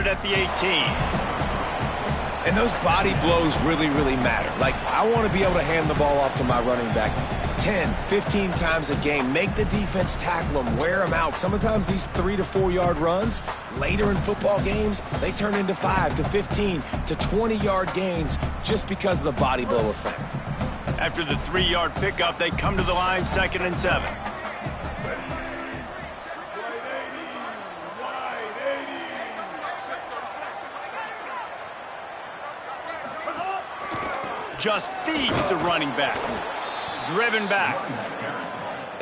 at the 18. And those body blows really, really matter. Like, I want to be able to hand the ball off to my running back 10, 15 times a game. Make the defense tackle them, wear them out. Sometimes these 3 to 4 yard runs, later in football games, they turn into 5 to 15 to 20 yard gains just because of the body blow effect. After the 3-yard pickup, they come to the line 2nd and 7. Just feeds the running back. Driven back.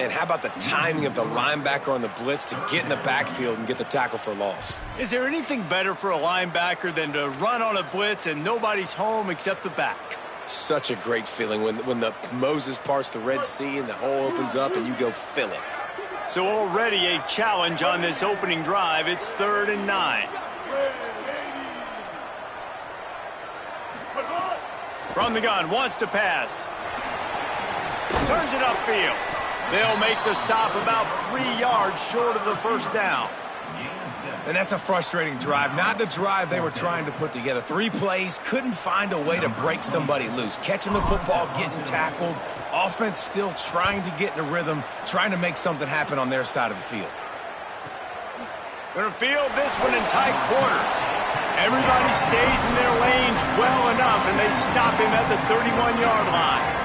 And how about the timing of the linebacker on the blitz to get in the backfield and get the tackle for loss? Is there anything better for a linebacker than to run on a blitz and nobody's home except the back? Such a great feeling when the Moses parts the Red Sea and the hole opens up and you go fill it. So already a challenge on this opening drive. It's 3rd and 9. From the gun, wants to pass. Turns it upfield. They'll make the stop about 3 yards short of the first down. And that's a frustrating drive. Not the drive they were trying to put together. 3 plays, couldn't find a way to break somebody loose. Catching the football, getting tackled. Offense still trying to get in a rhythm, trying to make something happen on their side of the field. They're going to field this one in tight quarters. Everybody stays in their lanes well enough, and they stop him at the 31-yard line.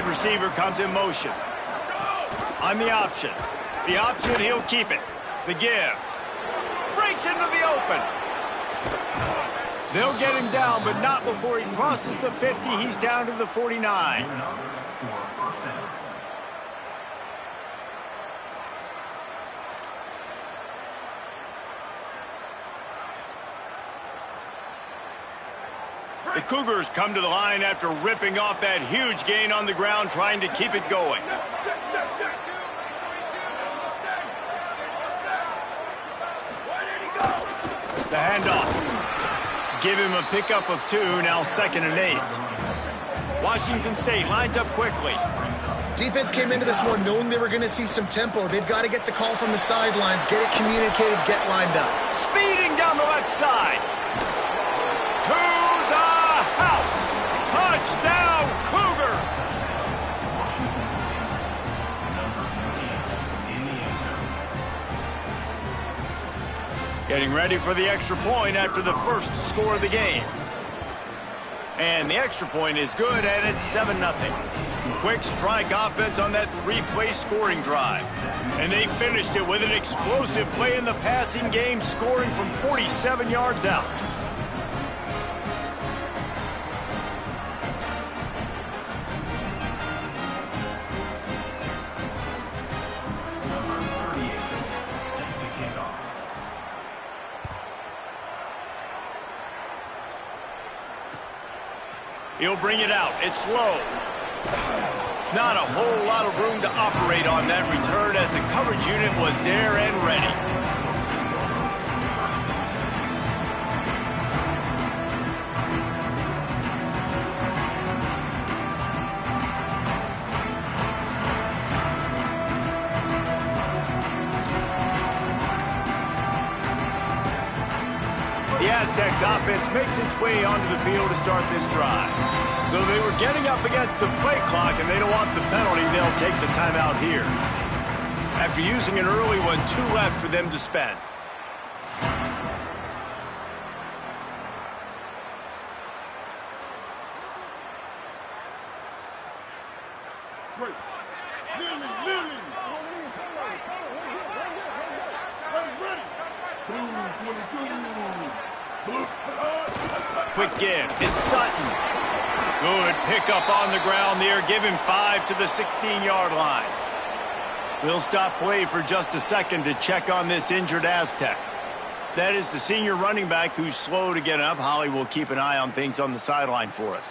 Receiver comes in motion. On the option. The option, he'll keep it. The give. Breaks into the open. They'll get him down, but not before he crosses the 50. He's down to the 49. The Cougars come to the line after ripping off that huge gain on the ground, trying to keep it going. The handoff. Give him a pickup of 2, now 2nd and 8. Washington State lines up quickly. Defense came into this one knowing they were going to see some tempo. They've got to get the call from the sidelines, get it communicated, get lined up. Speeding down the left side. To the house. Touchdown, Cougars. Getting ready for the extra point after the first score of the game. And the extra point is good, and it's 7-0. Quick strike offense on that 3-play scoring drive. And they finished it with an explosive play in the passing game, scoring from 47 yards out. He'll bring it out. It's low. Not a whole lot of room to operate on that return as the coverage unit was there and ready. The Aztecs offense makes its way onto the field to start this drive. So they were getting up against the play clock, and they don't want the penalty. They'll take the timeout here. After using an early one, 2 left for them to spend. Quick give. It's Sutton. Good pickup on the ground there. Give him 5 to the 16-yard line. We'll stop play for just a second to check on this injured Aztec. That is the senior running back who's slow to get up. Holly will keep an eye on things on the sideline for us.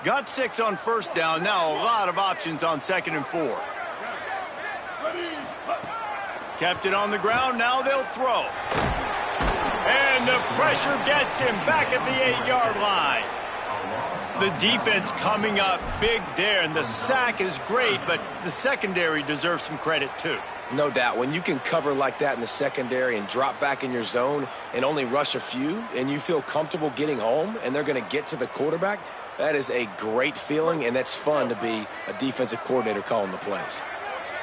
Got 6 on first down. Now a lot of options on 2nd and 4. Kept it on the ground. Now they'll throw. And the pressure gets him back at the 8-yard line. The defense coming up big there, and the sack is great, but the secondary deserves some credit too. No doubt. When you can cover like that in the secondary and drop back in your zone and only rush a few, and you feel comfortable getting home and they're going to get to the quarterback, that is a great feeling, and that's fun to be a defensive coordinator calling the plays.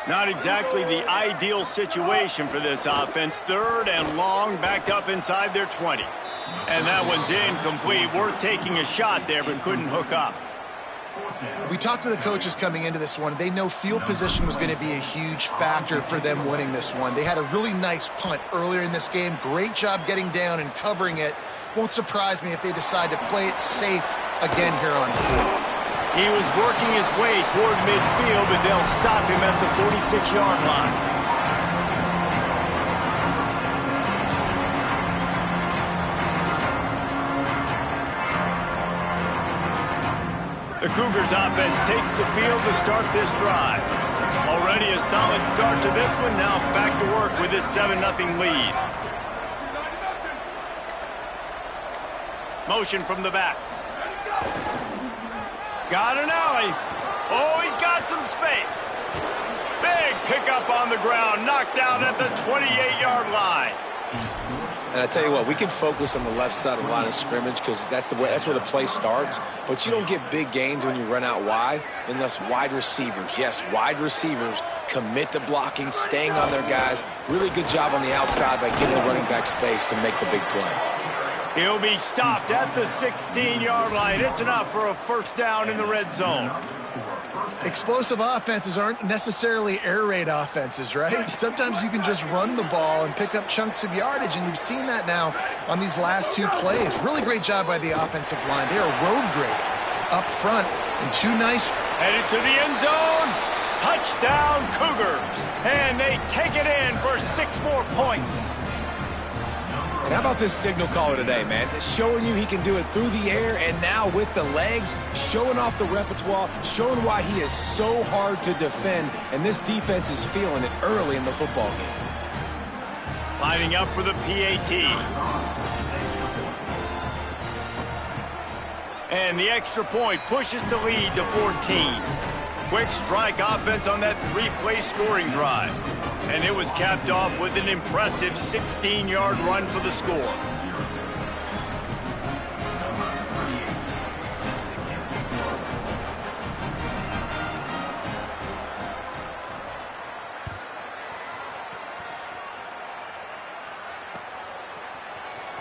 Not exactly the ideal situation for this offense. 3rd and long, backed up inside their 20. And that one's incomplete. Worth taking a shot there, but couldn't hook up. We talked to the coaches coming into this one. They know field position was going to be a huge factor for them winning this one. They had a really nice punt earlier in this game. Great job getting down and covering it. Won't surprise me if they decide to play it safe again here on 4th. He was working his way toward midfield, but they'll stop him at the 46-yard line. The Cougars offense takes the field to start this drive. Already a solid start to this one. Now back to work with this 7-0 lead. Motion from the back. Got an alley. Oh, he's got some space. Big pickup on the ground. Knocked out at the 28-yard line. And I tell you what, we can focus on the left side of the line of scrimmage because that's where the play starts. But you don't get big gains when you run out wide unless wide receivers, yes, wide receivers commit to blocking, staying on their guys. Really good job on the outside by giving the running back space to make the big play. He'll be stopped at the 16-yard line. It's enough for a first down in the red zone. Explosive offenses aren't necessarily air raid offenses, right? Sometimes you can just run the ball and pick up chunks of yardage, and you've seen that now on these last 2 plays. Really great job by the offensive line. They are road great up front, and 2 nice. Headed to the end zone. Touchdown, Cougars. And they take it in for 6 more points. And how about this signal caller today, man? It's showing you he can do it through the air and now with the legs, showing off the repertoire, showing why he is so hard to defend, and this defense is feeling it early in the football game. Lining up for the PAT. And the extra point pushes the lead to 14. Quick strike offense on that 3-play scoring drive. And it was capped off with an impressive 16-yard run for the score.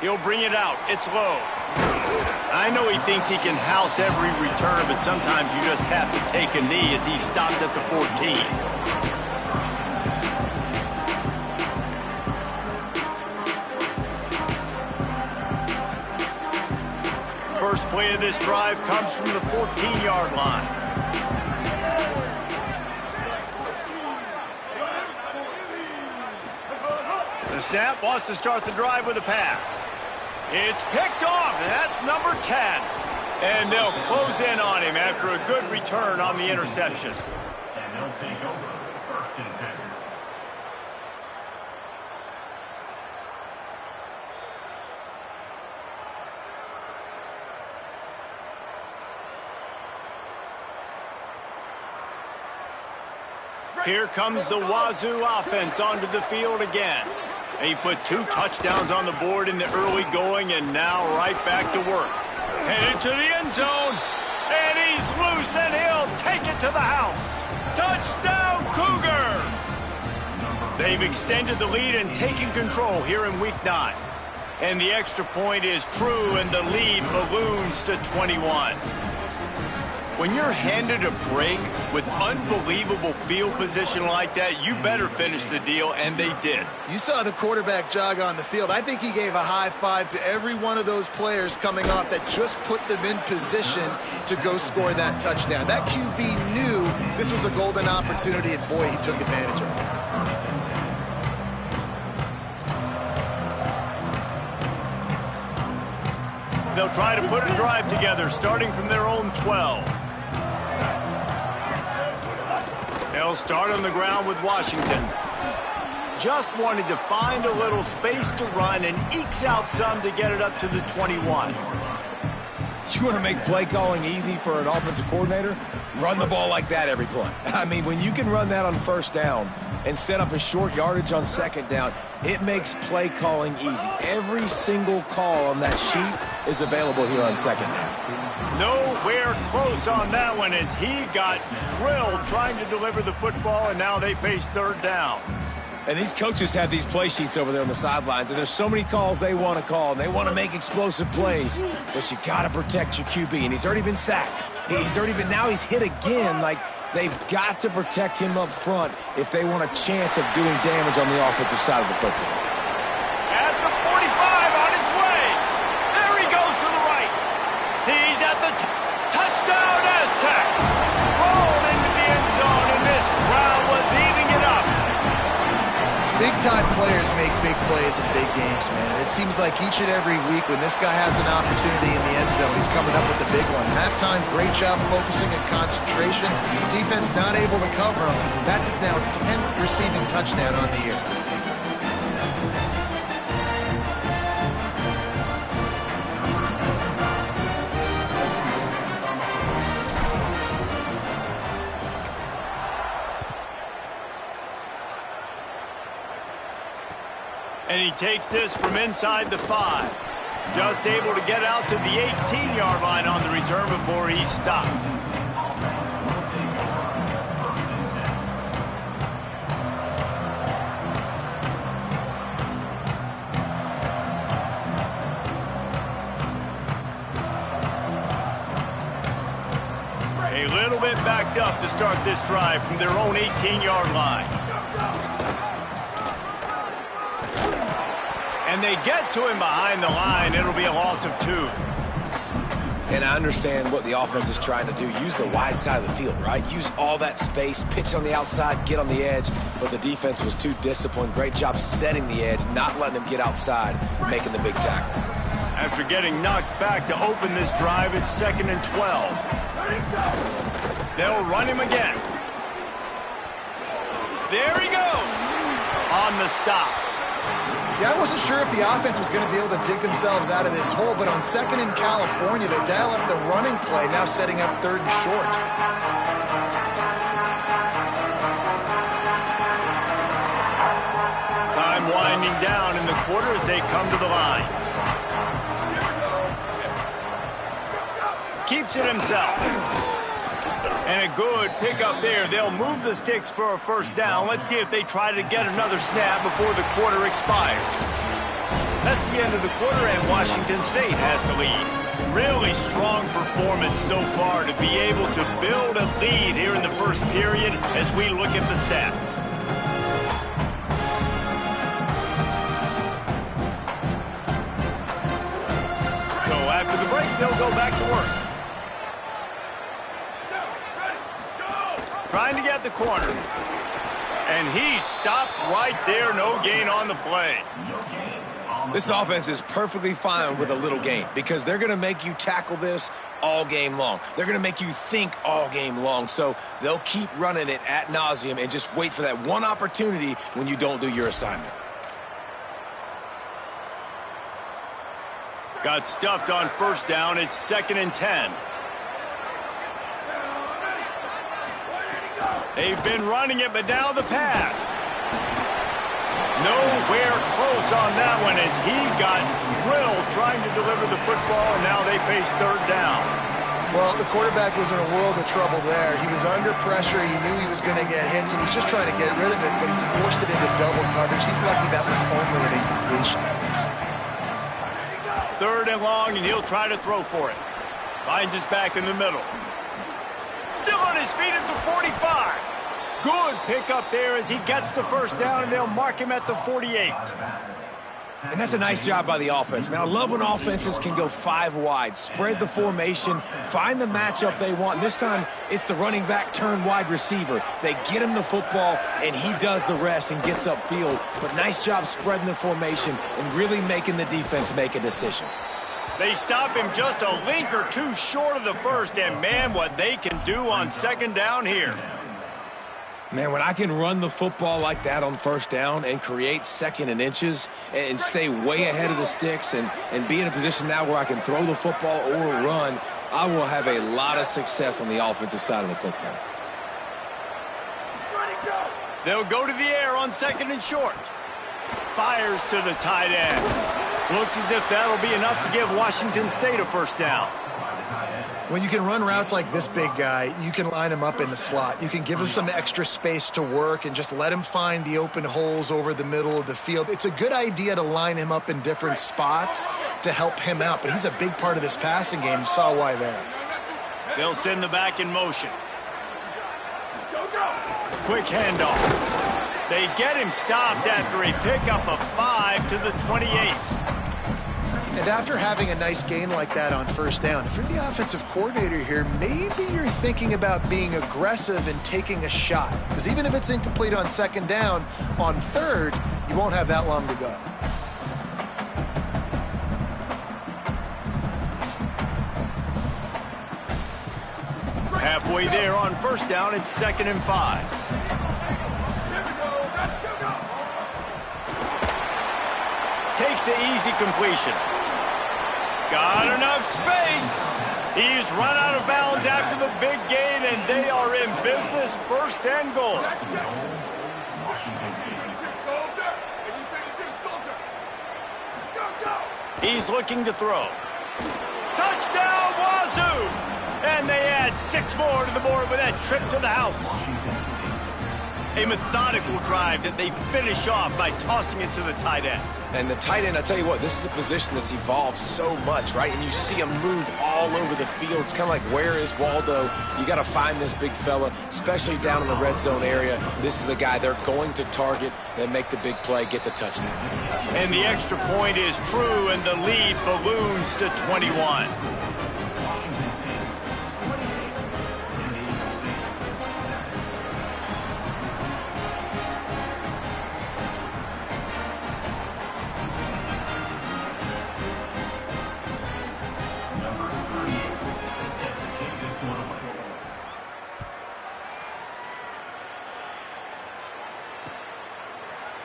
He'll bring it out. It's low. I know he thinks he can house every return, but sometimes you just have to take a knee as he stopped at the 14. First play of this drive comes from the 14-yard line. The snap wants to start the drive with a pass. It's picked off, and that's number 10. And they'll close in on him after a good return on the interception. And they'll take over 1st and 10. Here comes the Wazoo offense onto the field again. He put 2 touchdowns on the board in the early going, and now right back to work. Headed to the end zone, and he's loose, and he'll take it to the house. Touchdown, Cougars! They've extended the lead and taken control here in Week 9. And the extra point is true, and the lead balloons to 21. When you're handed a break with unbelievable field position like that, you better finish the deal, and they did. You saw the quarterback jog on the field. I think he gave a high five to every one of those players coming off that just put them in position to go score that touchdown. That QB knew this was a golden opportunity, and boy, he took advantage of it. They'll try to put a drive together, starting from their own 12. They'll start on the ground with Washington. Just wanted to find a little space to run and ekes out some to get it up to the 21. You want to make play calling easy for an offensive coordinator? Run the ball like that every play. I mean, when you can run that on first down and set up a short yardage on second down, it makes play calling easy. Every single call on that sheet is available here on second down. Nowhere close on that one as he got drilled trying to deliver the football, and now they face third down. And these coaches have these play sheets over there on the sidelines, and there's so many calls they want to call, and they want to make explosive plays, but you got to protect your QB, and he's already been sacked. Now he's hit again. Like, they've got to protect him up front if they want a chance of doing damage on the offensive side of the football. At the 45 on his way. There he goes to the right. He's at the touchdown Aztecs. Rolled into the end zone, and this crowd was eating it up. Big-time players make big plays in big games, man. It seems like each and every week when this guy has an opportunity in the end zone, he's coming up with the big one. That time, great job focusing and concentration. Defense not able to cover him. That's his now 10th receiving touchdown on the year. And he takes this from inside the 5. Just able to get out to the 18-yard line on the return before he stopped. A little bit backed up to start this drive from their own 18-yard line. And they get to him behind the line. It'll be a loss of 2. And I understand what the offense is trying to do. Use the wide side of the field, right? Use all that space, pitch on the outside, get on the edge. But the defense was too disciplined. Great job setting the edge, not letting him get outside, making the big tackle. After getting knocked back to open this drive, it's 2nd and 12. They'll run him again. There he goes on the stop. Yeah, I wasn't sure if the offense was going to be able to dig themselves out of this hole, but on 2nd in California, they dial up the running play, now setting up 3rd and short. Time winding down in the quarter as they come to the line. Keeps it himself. And a good pickup there. They'll move the sticks for a first down. Let's see if they try to get another snap before the quarter expires. That's the end of the quarter, and Washington State has the lead. Really strong performance so far to be able to build a lead here in the first period as we look at the stats. So after the break, they'll go back to work. Trying to get the corner. And he stopped right there. No gain on the play. This offense is perfectly fine with a little gain because they're going to make you tackle this all game long. They're going to make you think all game long. So they'll keep running it ad nauseum and just wait for that one opportunity when you don't do your assignment. Got stuffed on first down. It's 2nd and 10. They've been running it, but now the pass. Nowhere close on that one as he got drilled trying to deliver the football, and now they face 3rd down. Well, the quarterback was in a world of trouble there. He was under pressure. He knew he was going to get hit, so he was just trying to get rid of it, but he forced it into double coverage. He's lucky that was only an incompletion. 3rd and long, and he'll try to throw for it. Finds his back in the middle. Still on his feet at the 45. Good pickup there as he gets the first down, and they'll mark him at the 48. And that's a nice job by the offense, man. I love when offenses can go 5 wide, spread the formation, find the matchup they want. And this time, it's the running back turned wide receiver. They get him the football, and he does the rest and gets upfield. But nice job spreading the formation and really making the defense make a decision. They stop him just a link or two short of the first, and man, what they can do on second down here. Man, when I can run the football like that on first down and create second and inches and stay way ahead of the sticks and be in a position now where I can throw the football or run, I will have a lot of success on the offensive side of the football. They'll go to the air on second and short. Fires to the tight end. Looks as if that'll be enough to give Washington State a first down. When you can run routes like this big guy, you can line him up in the slot. You can give him some extra space to work and just let him find the open holes over the middle of the field. It's a good idea to line him up in different spots to help him out, but he's a big part of this passing game. You saw why there. They'll send the back in motion. Quick handoff. They get him stopped after a pickup of 5 to the 28. And after having a nice gain like that on first down, if you're the offensive coordinator here, maybe you're thinking about being aggressive and taking a shot. Because even if it's incomplete on second down, on third, you won't have that long to go. Halfway there on first down, it's 2nd and 5. Takes the easy completion. Got enough space. He's run out of bounds after the big gain, and they are in business, 1st and goal. He's looking to throw. Touchdown, Wazoo! And they add 6 more to the board with that trip to the house. A methodical drive that they finish off by tossing it to the tight end. And the tight end, I tell you what, this is a position that's evolved so much, right? And you see him move all over the field. It's kind of like, where is Waldo? You got to find this big fella, especially down in the red zone area. This is the guy they're going to target and make the big play, get the touchdown. And the extra point is true, and the lead balloons to 21.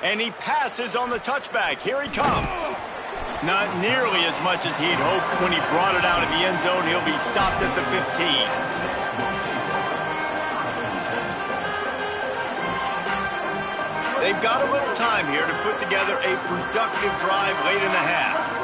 And he passes on the touchback. Here he comes. Not nearly as much as he'd hoped when he brought it out of the end zone. He'll be stopped at the 15. They've got a little time here to put together a productive drive late in the half.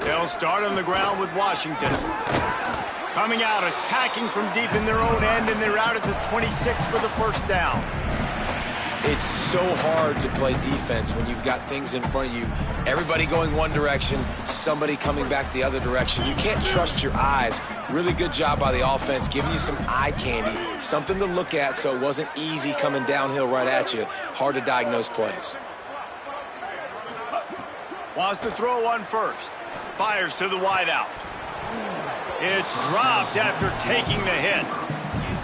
They'll start on the ground with Washington. Coming out, attacking from deep in their own end, and they're out at the 26 for the first down. It's so hard to play defense when you've got things in front of you. Everybody going one direction, somebody coming back the other direction. You can't trust your eyes. Really good job by the offense, giving you some eye candy, something to look at so it wasn't easy coming downhill right at you. Hard to diagnose plays. Wants to throw on first. Fires to the wideout. It's dropped after taking the hit.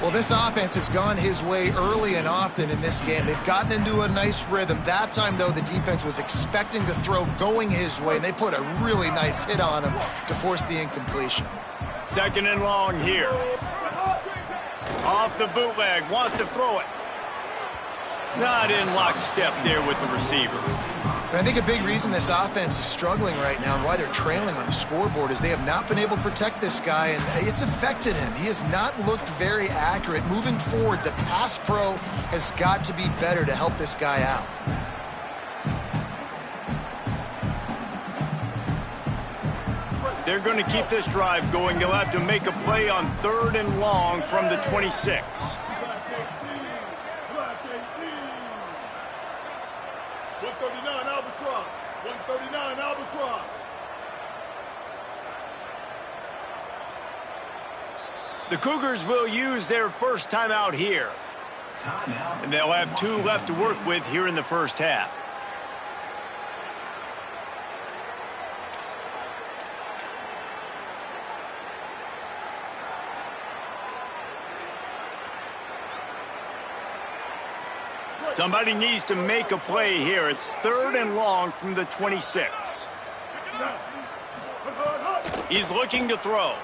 Well, this offense has gone his way early and often in this game. They've gotten into a nice rhythm. That time, though, the defense was expecting the throw going his way, and they put a really nice hit on him to force the incompletion. 2nd and long here. Off the bootleg, wants to throw it. Not in lockstep there with the receiver. And I think a big reason this offense is struggling right now and why they're trailing on the scoreboard is they have not been able to protect this guy, and it's affected him. He has not looked very accurate. Moving forward, the pass pro has got to be better to help this guy out. They're going to keep this drive going. They'll have to make a play on 3rd and long from the 26. 139 Albatross. 139 Albatross. The Cougars will use their first timeout here. And they'll have 2 left to work with here in the first half. Somebody needs to make a play here. It's 3rd and long from the 26. He's looking to throw.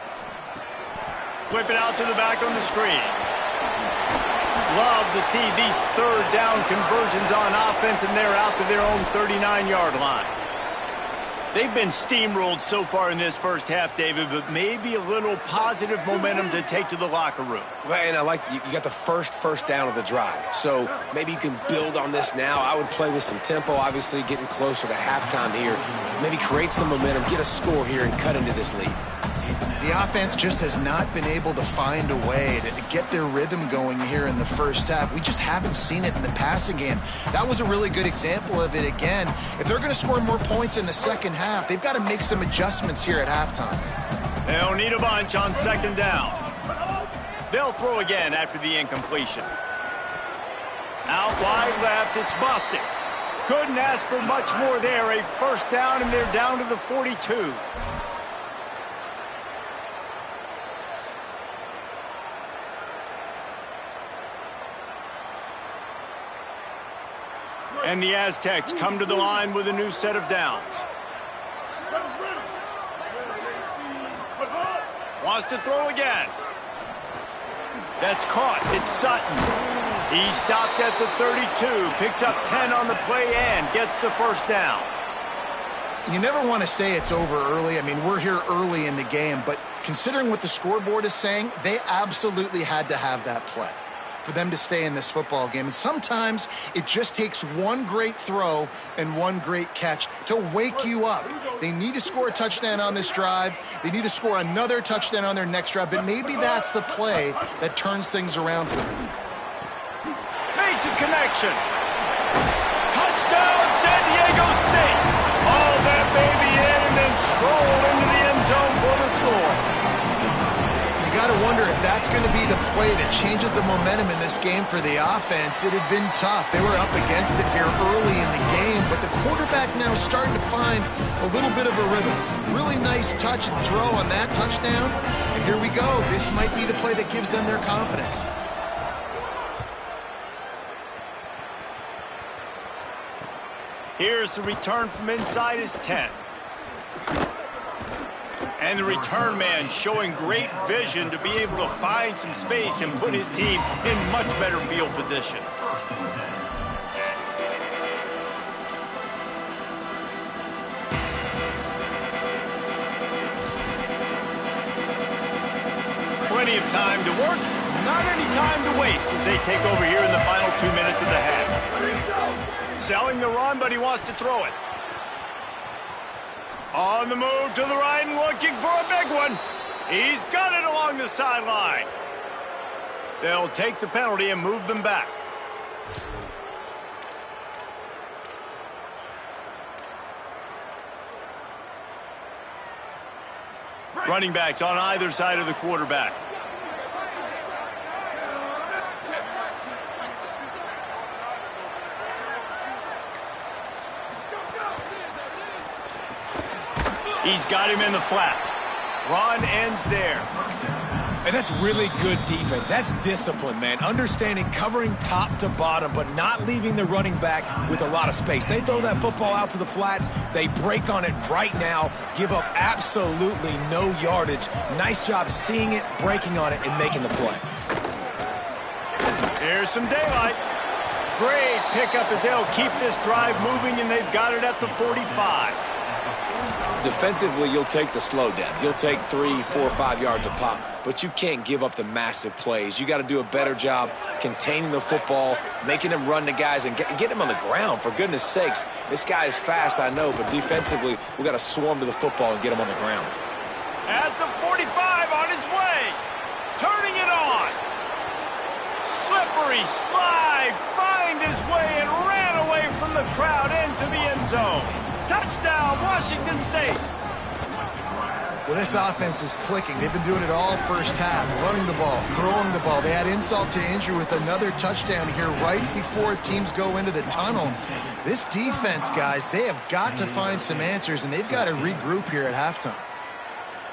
Flip it out to the back on the screen. Love to see these 3rd down conversions on offense, and they're out to their own 39-yard line. They've been steamrolled so far in this first half, David, but maybe a little positive momentum to take to the locker room. Well, and I like you got the first down of the drive, so maybe you can build on this now. I would play with some tempo, obviously getting closer to halftime here. Maybe create some momentum, get a score here, and cut into this lead. The offense just has not been able to find a way to get their rhythm going here in the first half. We just haven't seen it in the passing game. That was a really good example of it again. If they're going to score more points in the second half, they've got to make some adjustments here at halftime. They'll need a bunch on 2nd down. They'll throw again after the incompletion. Out wide left, it's busted. Couldn't ask for much more there. A 1st down, and they're down to the 42. And the Aztecs come to the line with a new set of downs. Wants to throw again. That's caught. It's Sutton. He stopped at the 32, picks up 10 on the play and gets the 1st down. You never want to say it's over early. I mean, we're here early in the game, but considering what the scoreboard is saying, they absolutely had to have that play for them to stay in this football game. And sometimes it just takes one great throw and one great catch to wake you up. They need to score a touchdown on this drive. They need to score another touchdown on their next drive, but maybe that's the play that turns things around for them. Makes a connection. Touchdown, San Diego State. All that baby in and then stroll into the end zone for the score. You got to wonder if that's going to be the play that changes the momentum in this game for the offense. It had been tough. They were up against it here early in the game, but the quarterback now starting to find a little bit of a rhythm. Really nice touch and throw on that touchdown. And here we go. This might be the play that gives them their confidence. Here's the return from inside his 10. And the return man showing great vision to be able to find some space and put his team in much better field position. Plenty of time to work, not any time to waste as they take over here in the final 2 minutes of the half. Selling the run, but he wants to throw it. On the move to the right and looking for a big one. He's got it along the sideline. They'll take the penalty and move them back. Running backs on either side of the quarterback. He's got him in the flat. Run ends there. And that's really good defense. That's discipline, man. Understanding, covering top to bottom, but not leaving the running back with a lot of space. They throw that football out to the flats. They break on it right now, give up absolutely no yardage. Nice job seeing it, breaking on it, and making the play. Here's some daylight. Great pickup as they'll keep this drive moving, and they've got it at the 45. Defensively, you'll take the slow death. You'll take 3, 4, 5 yards a pop, but you can't give up the massive plays. You got to do a better job containing the football, making him run the guys, and get him on the ground. For goodness sakes, this guy is fast, I know, but defensively, we got to swarm to the football and get him on the ground. At the 45 on his way. Turning it on. Slippery slide. Find his way and ran away from the crowd into the end zone. Touchdown, Washington State. Well, this offense is clicking. They've been doing it all first half, running the ball, throwing the ball. They had insult to injury with another touchdown here right before teams go into the tunnel. This defense, guys, they have got to find some answers, and they've got to regroup here at halftime.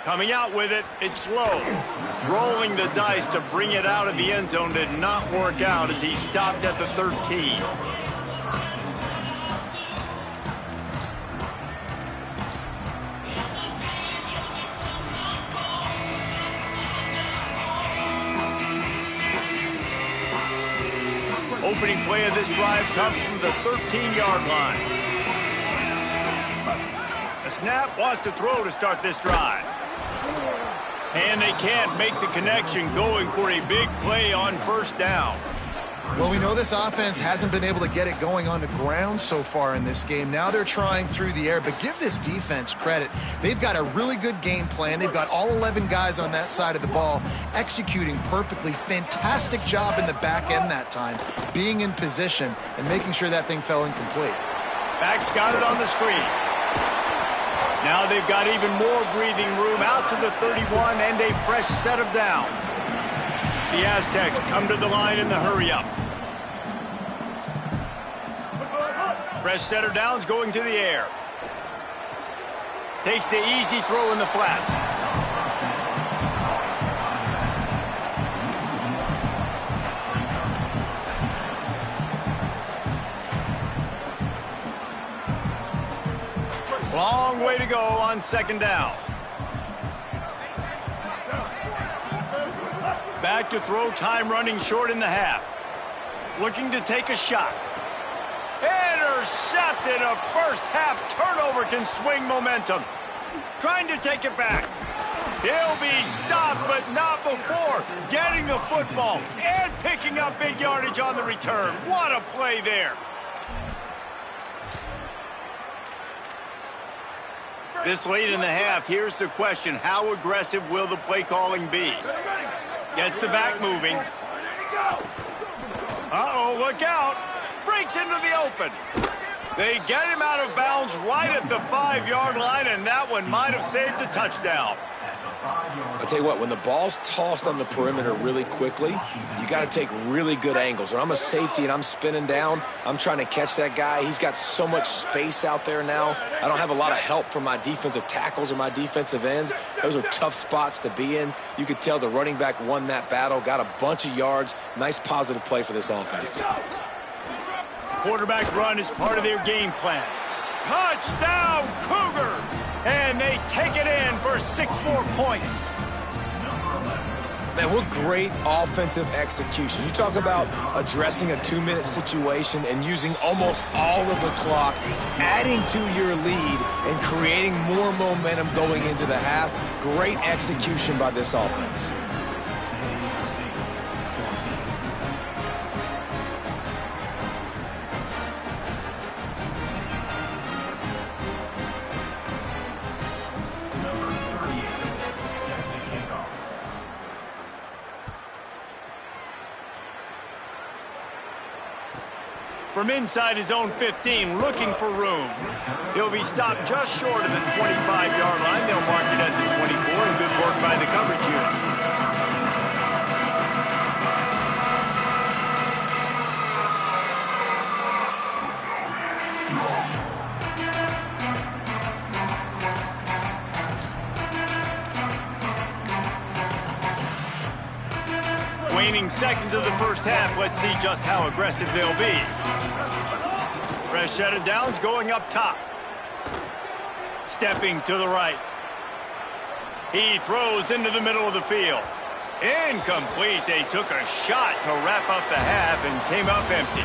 Coming out with it, it's low. Rolling the dice to bring it out of the end zone did not work out as he stopped at the 13. Opening play of this drive comes from the 13-yard line. The snap wants to throw to start this drive. And they can't make the connection, going for a big play on first down. Well, we know this offense hasn't been able to get it going on the ground so far in this game. Now they're trying through the air, but give this defense credit. They've got a really good game plan. They've got all 11 guys on that side of the ball executing perfectly. Fantastic job in the back end that time, being in position and making sure that thing fell incomplete. Back's got it on the screen. Now they've got even more breathing room out to the 31 and a fresh set of downs. The Aztecs come to the line in the hurry-up. Fresh set of downs going to the air. Takes the easy throw in the flat. Long way to go on second down. Back to throw, time running short in the half. Looking to take a shot. Intercepted. A first half turnover can swing momentum. Trying to take it back. He'll be stopped, but not before getting the football and picking up big yardage on the return. What a play there. This late in the half, here's the question. How aggressive will the play calling be? Gets the back moving. Uh-oh, look out. Breaks into the open. They get him out of bounds right at the 5-yard line, and that one might have saved a touchdown. I'll tell you what, when the ball's tossed on the perimeter really quickly, you got to take really good angles. When I'm a safety and I'm spinning down, I'm trying to catch that guy. He's got so much space out there now. I don't have a lot of help from my defensive tackles or my defensive ends. Those are tough spots to be in. You could tell the running back won that battle, got a bunch of yards. Nice positive play for this offense. Quarterback run is part of their game plan. Touchdown, Cougars! And they take it in for 6 more points. Man, what great offensive execution. You talk about addressing a 2-minute situation and using almost all of the clock, adding to your lead and creating more momentum going into the half. Great execution by this offense. From inside his own 15, looking for room. He'll be stopped just short of the 25-yard line. They'll mark it at the 24, and good work by the coverage unit. Waning seconds of the first half. Let's see just how aggressive they'll be. Fresh set of downs going up top. Stepping to the right. He throws into the middle of the field. Incomplete. They took a shot to wrap up the half and came up empty.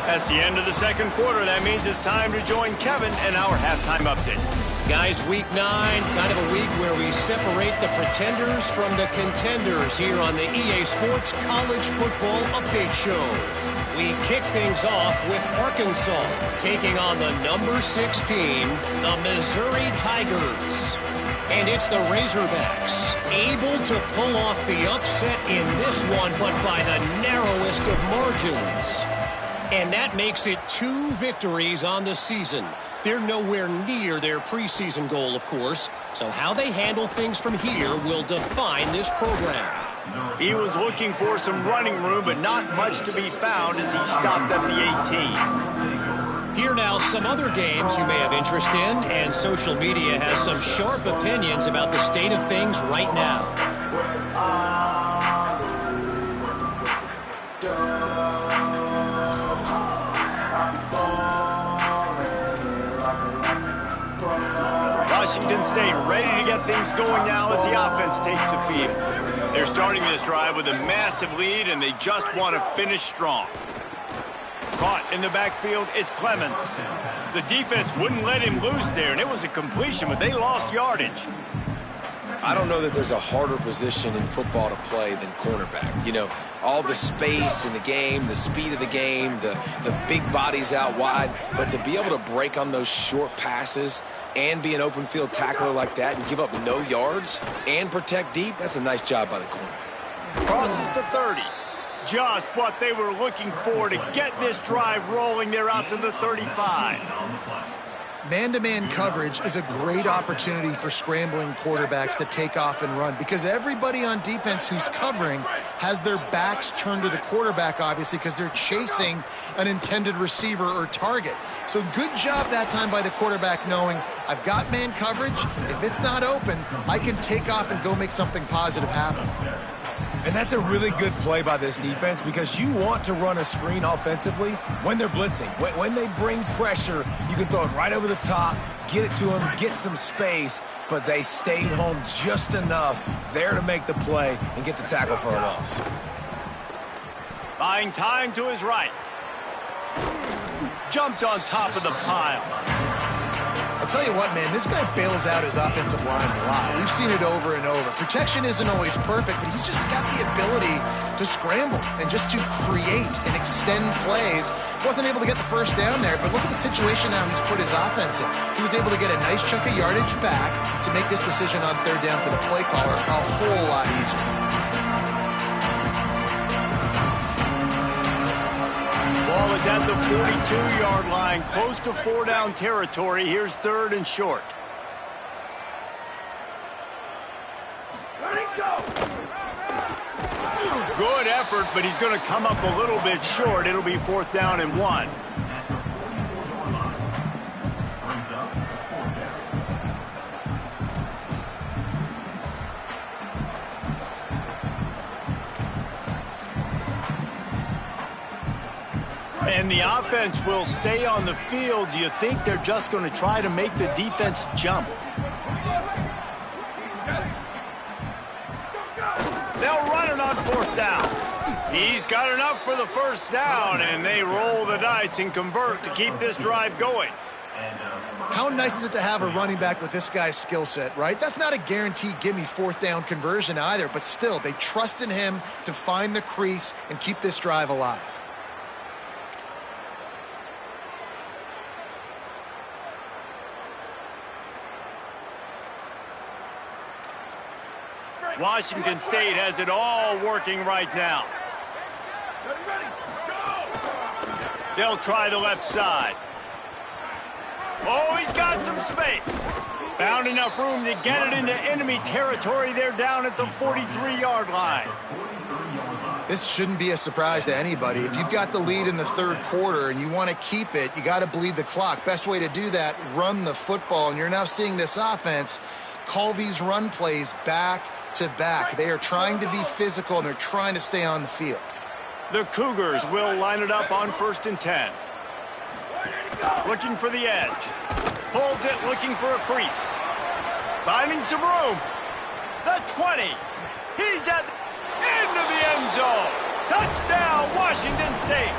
That's the end of the second quarter. That means it's time to join Kevin in our halftime update. Guys, week 9, kind of a week where we separate the pretenders from the contenders here on the EA Sports College Football Update Show. We kick things off with Arkansas taking on the number 6 team, the Missouri Tigers. And it's the Razorbacks able to pull off the upset in this one, but by the narrowest of margins. And that makes it 2 victories on the season. They're nowhere near their preseason goal, of course. So how they handle things from here will define this program. He was looking for some running room, but not much to be found as he stopped at the 18. Here now, some other games you may have interest in, and social media has some sharp opinions about the state of things right now. Washington State ready to get things going now as the offense takes the field. They're starting this drive with a massive lead, and they just want to finish strong. Caught in the backfield, it's Clemens. The defense wouldn't let him loose there, and it was a completion, but they lost yardage. I don't know that there's a harder position in football to play than cornerback. You know, all the space in the game, the speed of the game, the big bodies out wide. But to be able to break on those short passes and be an open field tackler like that and give up no yards and protect deep, that's a nice job by the corner. Crosses the 30. Just what they were looking for to get this drive rolling. They're out to the 35. Man-to-man coverage is a great opportunity for scrambling quarterbacks to take off and run because everybody on defense who's covering has their backs turned to the quarterback, obviously, because they're chasing an intended receiver or target. So good job that time by the quarterback knowing I've got man coverage. If it's not open, I can take off and go make something positive happen. And that's a really good play by this defense because you want to run a screen offensively when they're blitzing. When they bring pressure, you can throw it right over the top, get it to them, get some space, but they stayed home just enough there to make the play and get the tackle for a loss. Buying time to his right. Jumped on top of the pile. I'll tell you what, man, this guy bails out his offensive line a lot. We've seen it over and over. Protection isn't always perfect, but he's just got the ability to scramble and just to create and extend plays. Wasn't able to get the first down there, but look at the situation now he's put his offense in. He was able to get a nice chunk of yardage back to make this decision on third down for the play caller a whole lot easier. Ball is at the 42-yard line, close to 4-down territory. Here's third and short. Let it go! Good effort, but he's going to come up a little bit short. It'll be 4th down and 1. And the offense will stay on the field. Do you think they're just going to try to make the defense jump? They'll run it on 4th down. He's got enough for the first down, and they roll the dice and convert to keep this drive going. How nice is it to have a running back with this guy's skill set, right? That's not a guaranteed give me 4th down conversion either, but still, they trust in him to find the crease and keep this drive alive. Washington State has it all working right now. They'll try the left side. Oh, he's got some space. Found enough room to get it into enemy territory. They're down at the 43-yard line. This shouldn't be a surprise to anybody. If you've got the lead in the third quarter and you want to keep it, you got to bleed the clock. Best way to do that, run the football. And you're now seeing this offense call these run plays back to back. They are trying to be physical, and they're trying to stay on the field. The Cougars will line it up on 1st and 10. Looking for the edge. Pulls it, looking for a crease. Finding some room. The 20. He's at the end of the end zone. Touchdown, Washington State.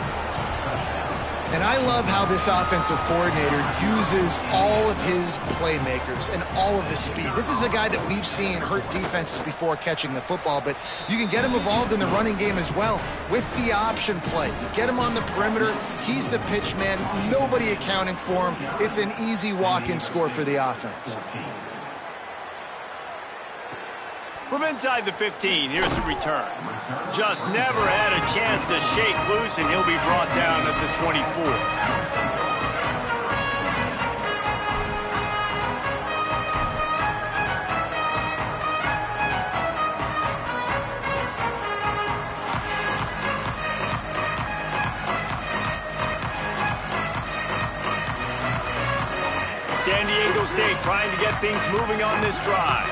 And I love how this offensive coordinator uses all of his playmakers and all of the speed. This is a guy that we've seen hurt defenses before catching the football, but you can get him involved in the running game as well with the option play. You get him on the perimeter. He's the pitch man. Nobody accounting for him. It's an easy walk-in score for the offense. From inside the 15, here's the return. Just never had a chance to shake loose, and he'll be brought down at the 24. State trying to get things moving on this drive.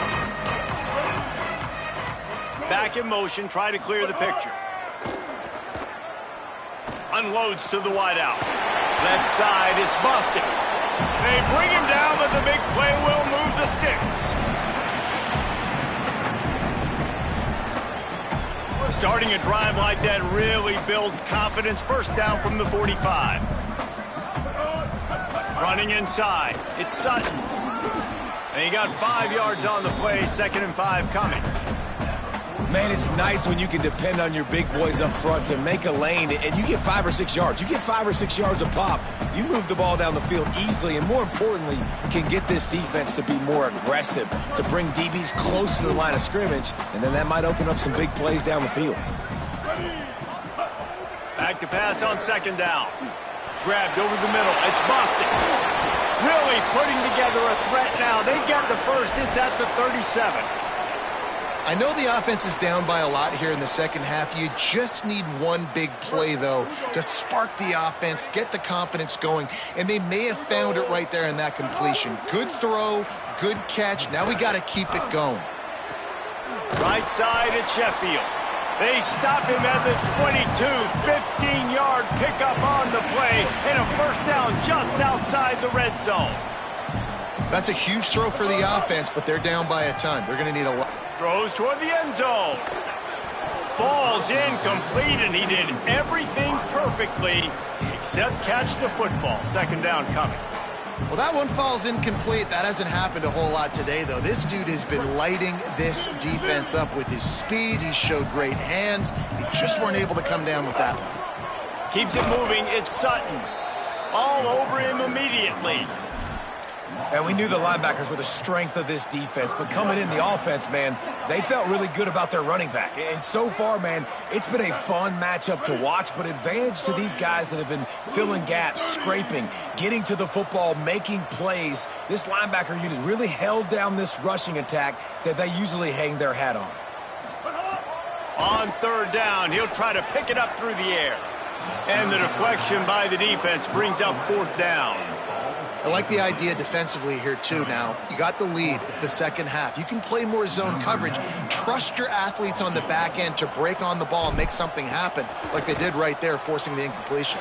Back in motion, try to clear the picture. Unloads to the wideout. Left side, it's busted. They bring him down, but the big play will move the sticks. Starting a drive like that really builds confidence. First down from the 45. Running inside. It's Sutton. And he got 5 yards on the play. 2nd and 5 coming. Man, it's nice when you can depend on your big boys up front to make a lane, and you get 5 or 6 yards. You get 5 or 6 yards a pop. You move the ball down the field easily, and more importantly, can get this defense to be more aggressive, to bring DBs close to the line of scrimmage, and then that might open up some big plays down the field. Back to pass on 2nd down. Grabbed over the middle. It's busted. Really putting together a threat now. They get the first. It's at the 37. I know the offense is down by a lot here in the second half. You just need one big play, though, to spark the offense, get the confidence going, and they may have found it right there in that completion. Good throw, good catch. Now we got to keep it going. Right side at Sheffield. They stop him at the 22, 15-yard pickup on the play, and a first down just outside the red zone. That's a huge throw for the offense, but they're down by a ton. They're going to need a lot. Throws toward the end zone. Falls incomplete, and he did everything perfectly except catch the football. 2nd down coming. Well, that one falls incomplete. That hasn't happened a whole lot today, though. This dude has been lighting this defense up with his speed. He showed great hands. He just weren't able to come down with that one. Keeps it moving. It's Sutton. All over him immediately. And we knew the linebackers were the strength of this defense, but coming in the offense, man, they felt really good about their running back. And so far, man, it's been a fun matchup to watch, but advantage to these guys that have been filling gaps, scraping, getting to the football, making plays. This linebacker unit really held down this rushing attack that they usually hang their hat on. On 3rd down, he'll try to pick it up through the air. And the deflection by the defense brings up 4th down. I like the idea defensively here, too, now. You got the lead. It's the second half. You can play more zone coverage. Trust your athletes on the back end to break on the ball and make something happen like they did right there, forcing the incompletion.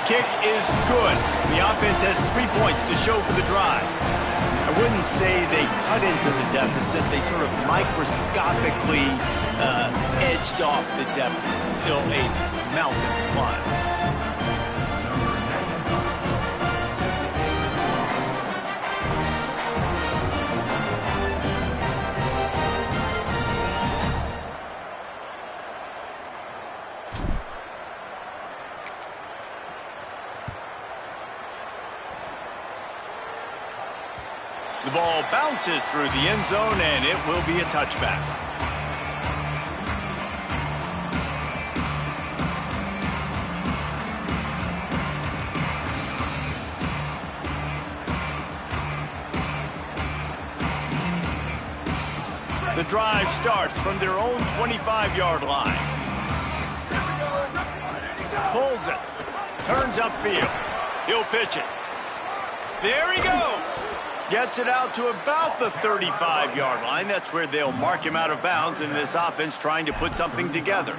Kick is good. The offense has 3 points to show for the drive. I wouldn't say they cut into the deficit. They sort of microscopically edged off the deficit. Still a mountain to climb. The ball bounces through the end zone, and it will be a touchback. The drive starts from their own 25-yard line. Pulls it. Turns upfield. He'll pitch it. There he goes. Gets it out to about the 35-yard line. That's where they'll mark him out of bounds in this offense trying to put something together.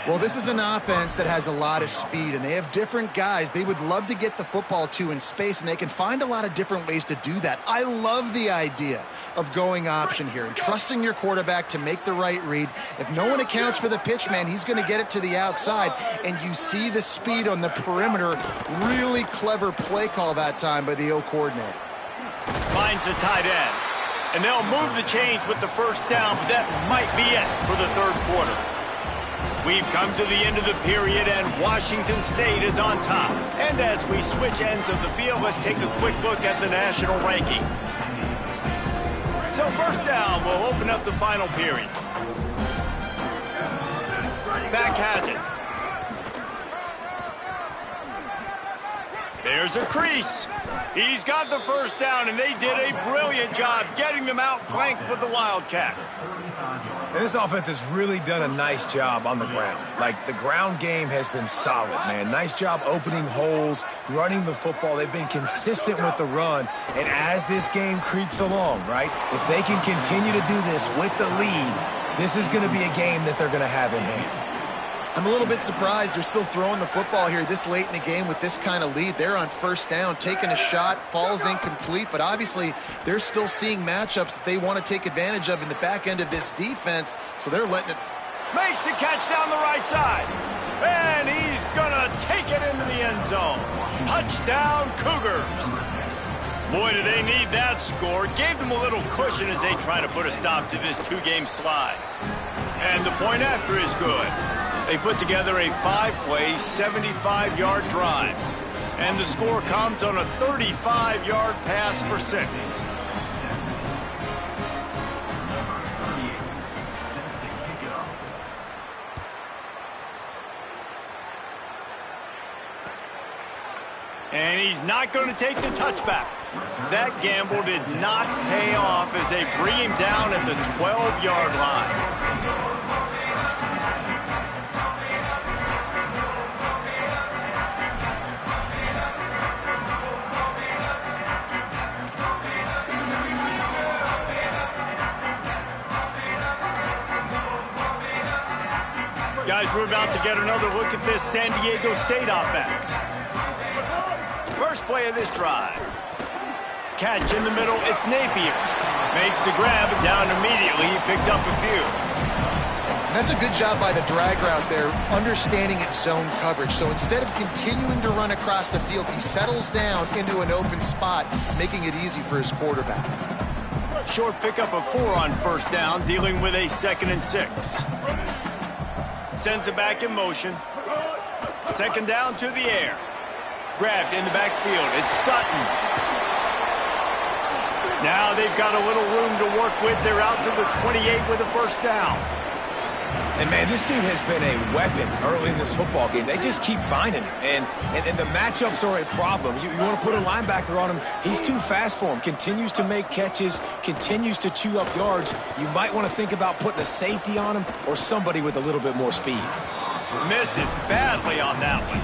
Well, this is an offense that has a lot of speed, and they have different guys they would love to get the football to in space, and they can find a lot of different ways to do that. I love the idea of going option here and trusting your quarterback to make the right read. If no one accounts for the pitch, man, he's going to get it to the outside, and you see the speed on the perimeter. Really clever play call that time by the O coordinator. Finds the tight end, and they'll move the chains with the first down, but that might be it for the 3rd quarter. We've come to the end of the period, and Washington State is on top. And as we switch ends of the field, let's take a quick look at the national rankings. So 1st down will open up the final period. Back has it. There's a crease. He's got the 1st down, and they did a brilliant job getting them out flanked with the Wildcat. And this offense has really done a nice job on the ground. Like, the ground game has been solid, man. Nice job opening holes, running the football. They've been consistent with the run. And as this game creeps along, right, if they can continue to do this with the lead, this is going to be a game that they're going to have in hand. I'm a little bit surprised they're still throwing the football here this late in the game with this kind of lead. They're on first down, taking a shot, falls incomplete, but obviously they're still seeing matchups that they want to take advantage of in the back end of this defense, so they're letting it... Makes the catch down the right side, and he's gonna take it into the end zone. Touchdown, Cougars. Boy, do they need that score. Gave them a little cushion as they try to put a stop to this two-game slide. And the point after is good. They put together a 5-play, 75-yard drive. And the score comes on a 35-yard pass for 6. And he's not going to take the touchback. That gamble did not pay off as they bring him down at the 12-yard line. Guys, we're about to get another look at this San Diego State offense. First play of this drive. Catch in the middle, it's Napier. Makes the grab, and down immediately, he picks up a few. And that's a good job by the drag route there, understanding its zone coverage. So instead of continuing to run across the field, he settles down into an open spot, making it easy for his quarterback. Short pickup of 4 on first down, dealing with a 2nd and 6. Sends it back in motion. 2nd down to the air. Grabbed in the backfield. It's Sutton. Now they've got a little room to work with. They're out to the 28 with a first down. And, man, this dude has been a weapon early in this football game. They just keep finding him. And the matchups are a problem. You want to put a linebacker on him. He's too fast for him. Continues to make catches. Continues to chew up yards. You might want to think about putting a safety on him or somebody with a little bit more speed. Misses badly on that one.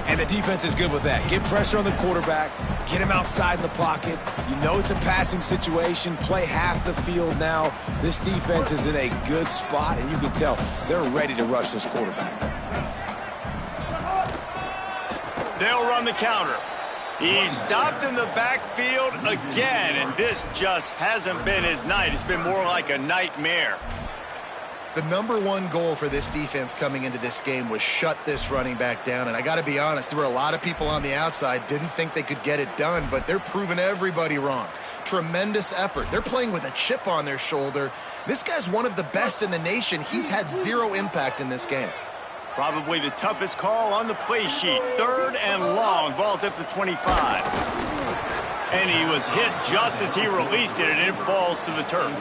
And the defense is good with that. Get pressure on the quarterback. Get him outside in the pocket. You know it's a passing situation. Play half the field now. This defense is in a good spot, and you can tell they're ready to rush this quarterback. They'll run the counter. He's stopped in the backfield again, and this just hasn't been his night. It's been more like a nightmare. The #1 goal for this defense coming into this game was shut this running back down. And I got to be honest, there were a lot of people on the outside didn't think they could get it done, but they're proving everybody wrong. Tremendous effort. They're playing with a chip on their shoulder. This guy's one of the best in the nation. He's had 0 impact in this game. Probably the toughest call on the play sheet. 3rd and long. Ball's at the 25. And he was hit just as he released it, and it falls to the turf.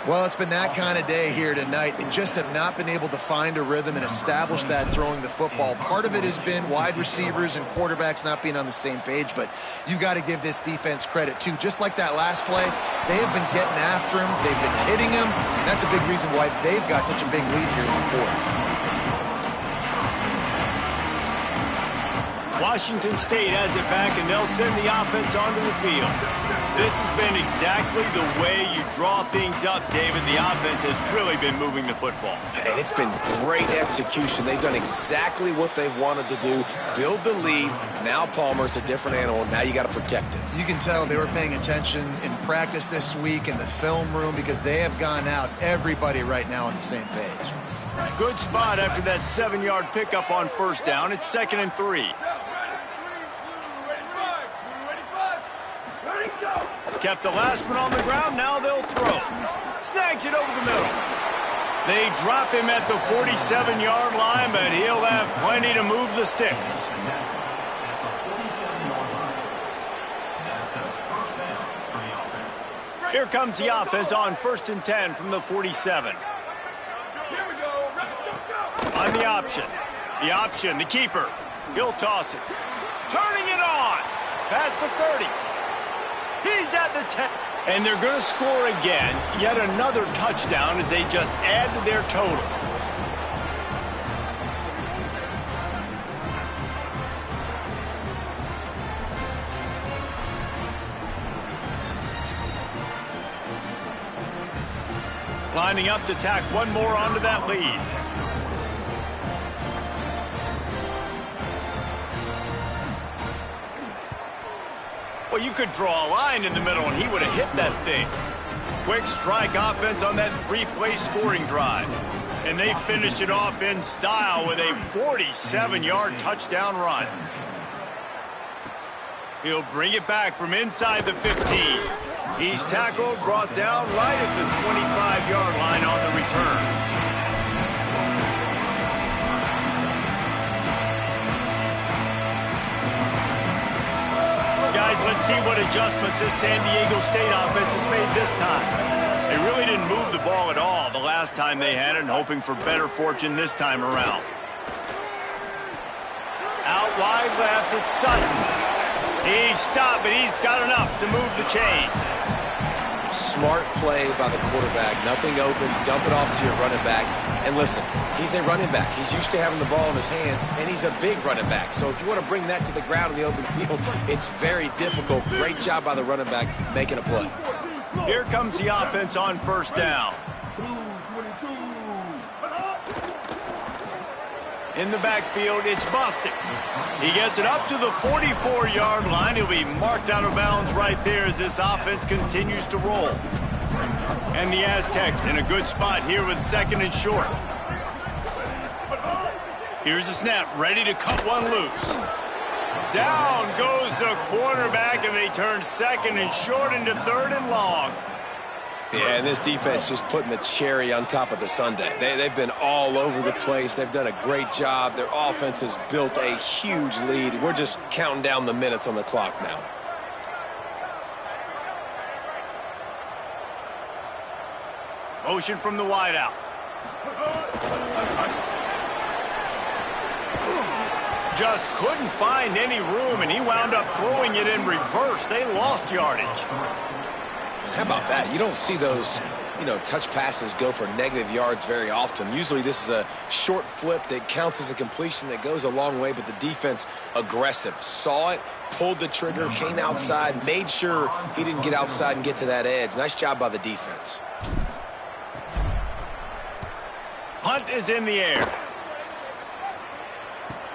Well, it's been that kind of day here tonight. They just have not been able to find a rhythm and establish that throwing the football. Part of it has been wide receivers and quarterbacks not being on the same page, but you got to give this defense credit, too. Just like that last play, they have been getting after him. They've been hitting him. That's a big reason why they've got such a big lead here in the 4th. Washington State has it back, and they'll send the offense onto the field. This has been exactly the way you draw things up, David. The offense has really been moving the football. And it's been great execution. They've done exactly what they've wanted to do. Build the lead. Now Palmer's a different animal. Now you got to protect it. You can tell they were paying attention in practice this week in the film room because they have gone out, everybody right now on the same page. Good spot after that 7-yard pickup on first down. It's 2nd and 3. Kept the last one on the ground. Now they'll throw. Snags it over the middle. They drop him at the 47-yard line, but he'll have plenty to move the sticks. Here comes the offense on 1st and 10 from the 47. On the option. The keeper. He'll toss it. Turning it on. Past the 30. He's at the 10. And they're going to score again, yet another touchdown as they just add to their total. Lining up to tack one more onto that lead. Well, you could draw a line in the middle, and he would have hit that thing. Quick strike offense on that three-play scoring drive. And they finish it off in style with a 47-yard touchdown run. He'll bring it back from inside the 15. He's tackled, brought down right at the 25-yard line on the return. Guys, let's see what adjustments this San Diego State offense has made this time. They really didn't move the ball at all the last time they had it, and hoping for better fortune this time around. Out wide left, it's Sutton. He's stopped, but he's got enough to move the chain. Smart play by the quarterback. Nothing open. Dump it off to your running back. And listen, he's a running back. He's used to having the ball in his hands, and he's a big running back. So if you want to bring that to the ground in the open field, it's very difficult. Great job by the running back making a play. Here comes the offense on first down. In the backfield, it's Bostic. He gets it up to the 44-yard line. He'll be marked out of bounds right there as this offense continues to roll. And the Aztecs in a good spot here with second and short. Here's the snap, ready to cut one loose. Down goes the quarterback, and they turn second and short into third and long. Yeah, and this defense just putting the cherry on top of the sundae. They've been all over the place. They've done a great job. Their offense has built a huge lead. We're just counting down the minutes on the clock now. Motion from the wideout. Just couldn't find any room, and he wound up throwing it in reverse. They lost yardage. How about that? You don't see those, touch passes go for negative yards very often. Usually this is a short flip that counts as a completion that goes a long way, but the defense aggressive. Saw it, pulled the trigger, came outside, made sure he didn't get outside and get to that edge. Nice job by the defense. Punt is in the air.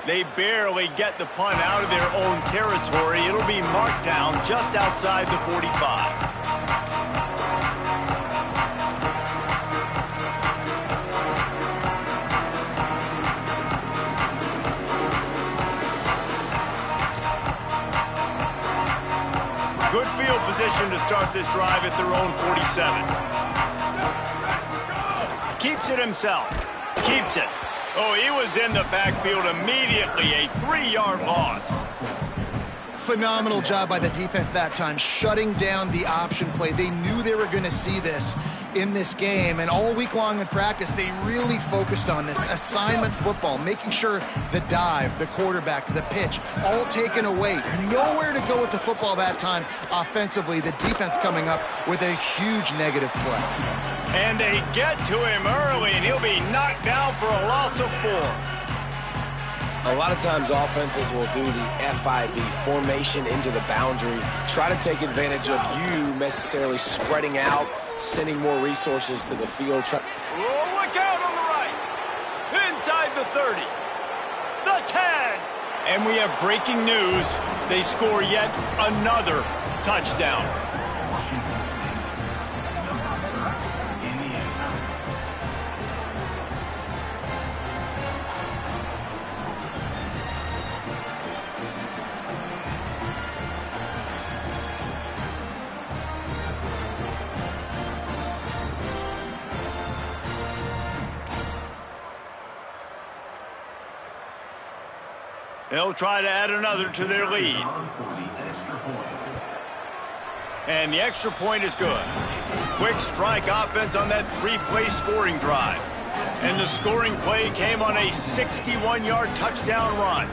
They barely get the punt out of their own territory. It'll be marked down just outside the 45. Good field position to start this drive at their own 47. Keeps it himself. Keeps it. Oh, he was in the backfield immediately. A 3-yard loss. Phenomenal job by the defense that time, shutting down the option play. They knew they were going to see this in this game, and all week long in practice, they really focused on this assignment football, making sure the dive, the quarterback, the pitch, all taken away. Nowhere to go with the football that time offensively. The defense coming up with a huge negative play. And they get to him early, and he'll be knocked down for a loss of 4. A lot of times offenses will do the FIB, formation into the boundary, try to take advantage of you necessarily spreading out, sending more resources to the field. Oh, look out on the right. Inside the 30. The 10. And we have breaking news. They score yet another touchdown. They'll try to add another to their lead. And the extra point is good. Quick strike offense on that 3-play scoring drive. And the scoring play came on a 61-yard touchdown run.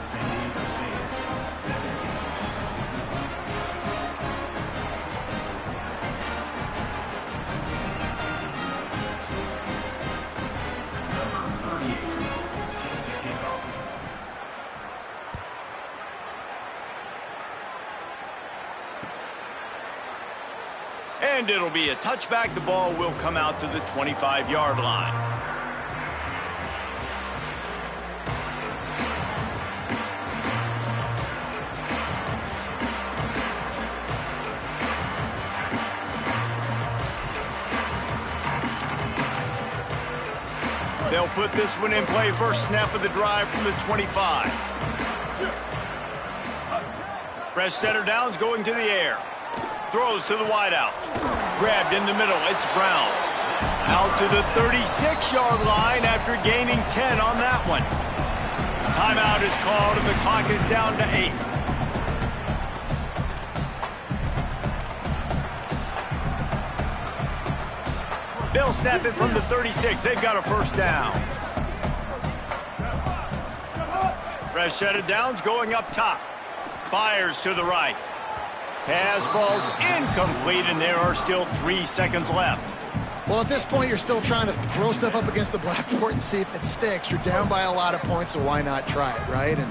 And it'll be a touchback. The ball will come out to the 25-yard line. They'll put this one in play. First snap of the drive from the 25. Fresh center downs going to the air. Throws to the wideout. Grabbed in the middle. It's Brown. Out to the 36-yard line after gaining 10 on that one. Timeout is called and the clock is down to 8. They'll snap it from the 36. They've got a first down. Fresh set of downs going up top. Fires to the right. Pass falls incomplete, and there are still 3 seconds left. Well, at this point, you're still trying to throw stuff up against the blackboard and see if it sticks. You're down by a lot of points, so why not try it, right? And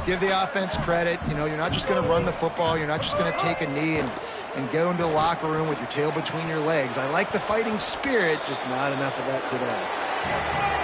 give the offense credit. You know, you're not just going to run the football. You're not just going to take a knee and get into the locker room with your tail between your legs. I like the fighting spirit, just not enough of that today.